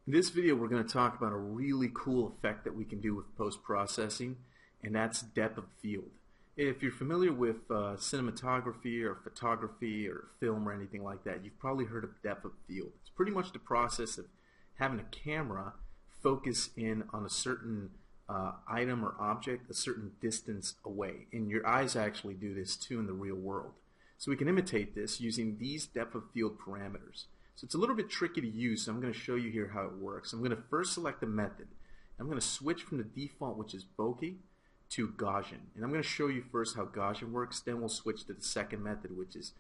In this video, we're going to talk about a really cool effect that we can do with post-processing, and that's depth of field. If you're familiar with cinematography or photography or film or anything like that, you've probably heard of depth of field. It's pretty much the process of having a camera focus in on a certain item or object a certain distance away. And your eyes actually do this too in the real world. So we can imitate this using these depth of field parameters. So it's a little bit tricky to use, so I'm going to show you here how it works. I'm going to first select a method. I'm going to switch from the default, which is Bouquet, to Gaussian. And I'm going to show you first how Gaussian works, then we'll switch to the second method, which is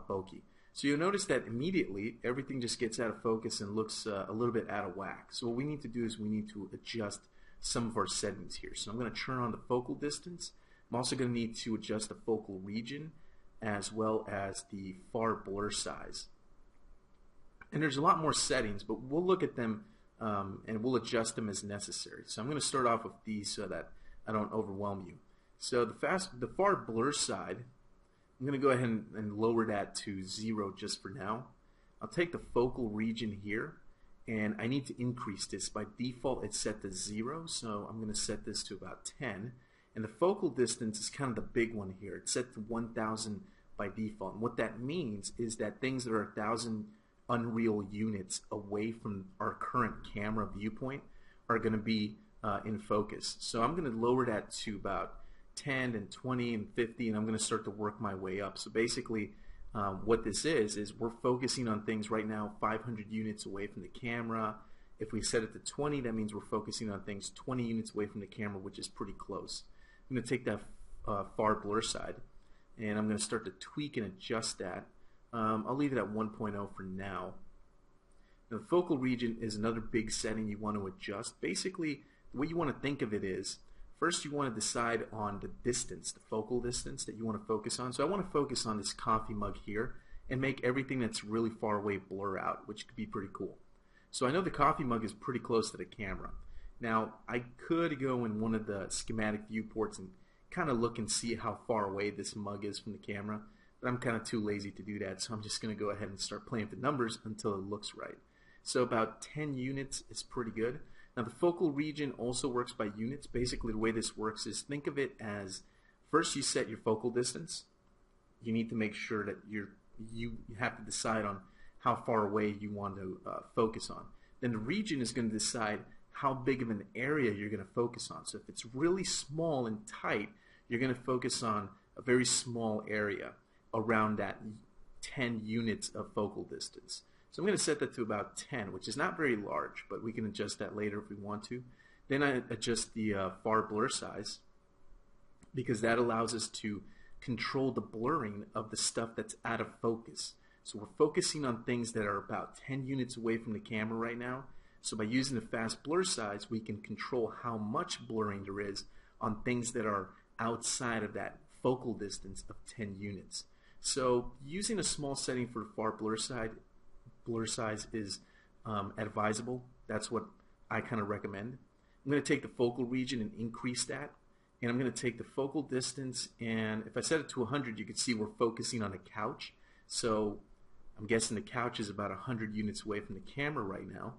Bouquet. So you'll notice that immediately everything just gets out of focus and looks a little bit out of whack. So what we need to do is we need to adjust some of our settings here. So I'm going to turn on the focal distance. I'm also going to need to adjust the focal region as well as the far blur size. And there's a lot more settings, but we'll look at them and we'll adjust them as necessary. So I'm going to start off with these so that I don't overwhelm you. So the far blur side, I'm going to go ahead and lower that to 0 just for now. I'll take the focal region here, and I need to increase this. By default, it's set to 0, so I'm going to set this to about 10. And the focal distance is kind of the big one here. It's set to 1,000 by default. And what that means is that things that are 1,000 unreal units away from our current camera viewpoint are going to be in focus. So I'm going to lower that to about 10 and 20 and 50, and I'm going to start to work my way up. So basically what this is we're focusing on things right now 500 units away from the camera. If we set it to 20, that means we're focusing on things 20 units away from the camera, which is pretty close. I'm going to take that far blur side, and I'm going to start to tweak and adjust that. I'll leave it at 1.0 for now. Now, the focal region is another big setting you want to adjust. Basically, the way you want to think of it is, first you want to decide on the distance, the focal distance that you want to focus on. So I want to focus on this coffee mug here and make everything that's really far away blur out, which could be pretty cool. So I know the coffee mug is pretty close to the camera. Now, I could go in one of the schematic viewports and kind of look and see how far away this mug is from the camera. But I'm kind of too lazy to do that, so I'm just going to go ahead and start playing with the numbers until it looks right. So about 10 units is pretty good. Now the focal region also works by units. Basically the way this works is, think of it as, first you set your focal distance. You need to make sure that you have to decide on how far away you want to focus on. Then the region is going to decide how big of an area you're going to focus on. So if it's really small and tight, you're going to focus on a very small area around that 10 units of focal distance. So I'm going to set that to about 10, which is not very large, but we can adjust that later if we want to. Then I adjust the far blur size, because that allows us to control the blurring of the stuff that's out of focus. So we're focusing on things that are about 10 units away from the camera right now. So by using the fast blur size, we can control how much blurring there is on things that are outside of that focal distance of 10 units. So using a small setting for the far blur size is advisable. That's what I kind of recommend. I'm going to take the focal region and increase that, and I'm going to take the focal distance, and if I set it to 100, you can see we're focusing on a couch. So I'm guessing the couch is about 100 units away from the camera right now.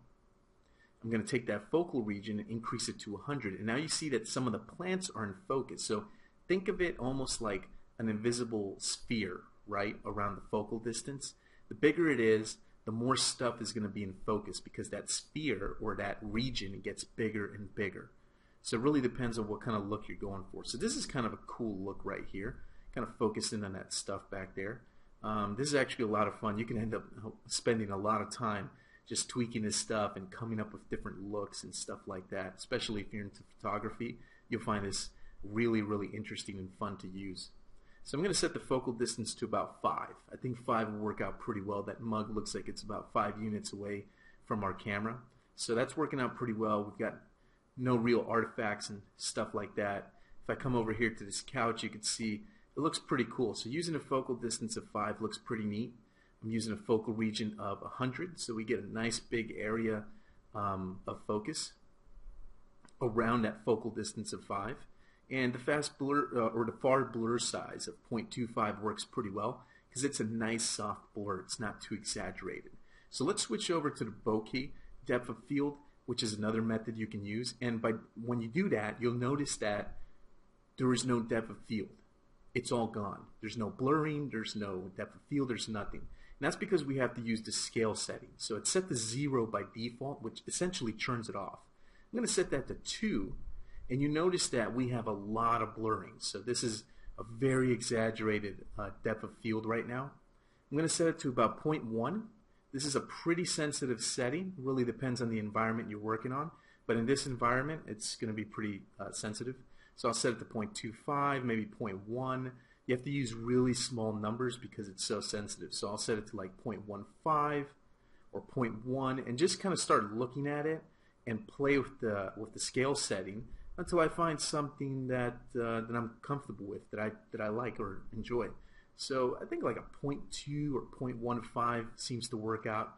I'm going to take that focal region and increase it to 100, and now you see that some of the plants are in focus. So think of it almost like an invisible sphere, right, around the focal distance. The bigger it is, the more stuff is going to be in focus, because that sphere or that region gets bigger and bigger. So it really depends on what kind of look you're going for. So this is kind of a cool look right here, kind of focusing on that stuff back there. This is actually a lot of fun. You can end up spending a lot of time just tweaking this stuff and coming up with different looks and stuff like that. Especially if you're into photography, you'll find this really, really interesting and fun to use. So I'm going to set the focal distance to about 5. I think 5 will work out pretty well. That mug looks like it's about 5 units away from our camera. So that's working out pretty well. We've got no real artifacts and stuff like that. If I come over here to this couch, you can see it looks pretty cool. So using a focal distance of 5 looks pretty neat. I'm using a focal region of 100, so we get a nice big area of focus around that focal distance of 5. And the fast blur or the far blur size of 0.25 works pretty well, because it's a nice soft blur. It's not too exaggerated. So let's switch over to the Bouquet depth of field, which is another method you can use. And when you do that, you'll notice that there is no depth of field. It's all gone. There's no blurring, there's no depth of field, there's nothing. And that's because we have to use the scale setting. So it's set to 0 by default, which essentially turns it off. I'm going to set that to 2, and you notice that we have a lot of blurring. So this is a very exaggerated depth of field right now. I'm going to set it to about 0.1. This is a pretty sensitive setting. It really depends on the environment you're working on. But in this environment, it's going to be pretty sensitive. So I'll set it to 0.25, maybe 0.1. You have to use really small numbers because it's so sensitive. So I'll set it to like 0.15 or 0.1 and just kind of start looking at it and play with the scale setting until I find something that I'm comfortable with, that I like or enjoy. So I think like a 0.2 or 0.15 seems to work out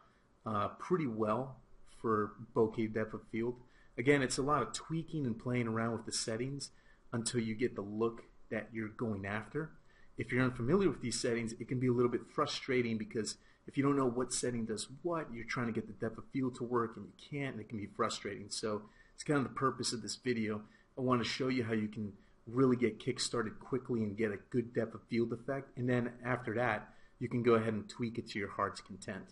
pretty well for bokeh depth of field. Again, it's a lot of tweaking and playing around with the settings until you get the look that you're going after. If you're unfamiliar with these settings, it can be a little bit frustrating because if you don't know what setting does what, you're trying to get the depth of field to work and you can't, and it can be frustrating. So it's kind of the purpose of this video. I want to show you how you can really get kick-started quickly and get a good depth of field effect, and then after that you can go ahead and tweak it to your heart's content.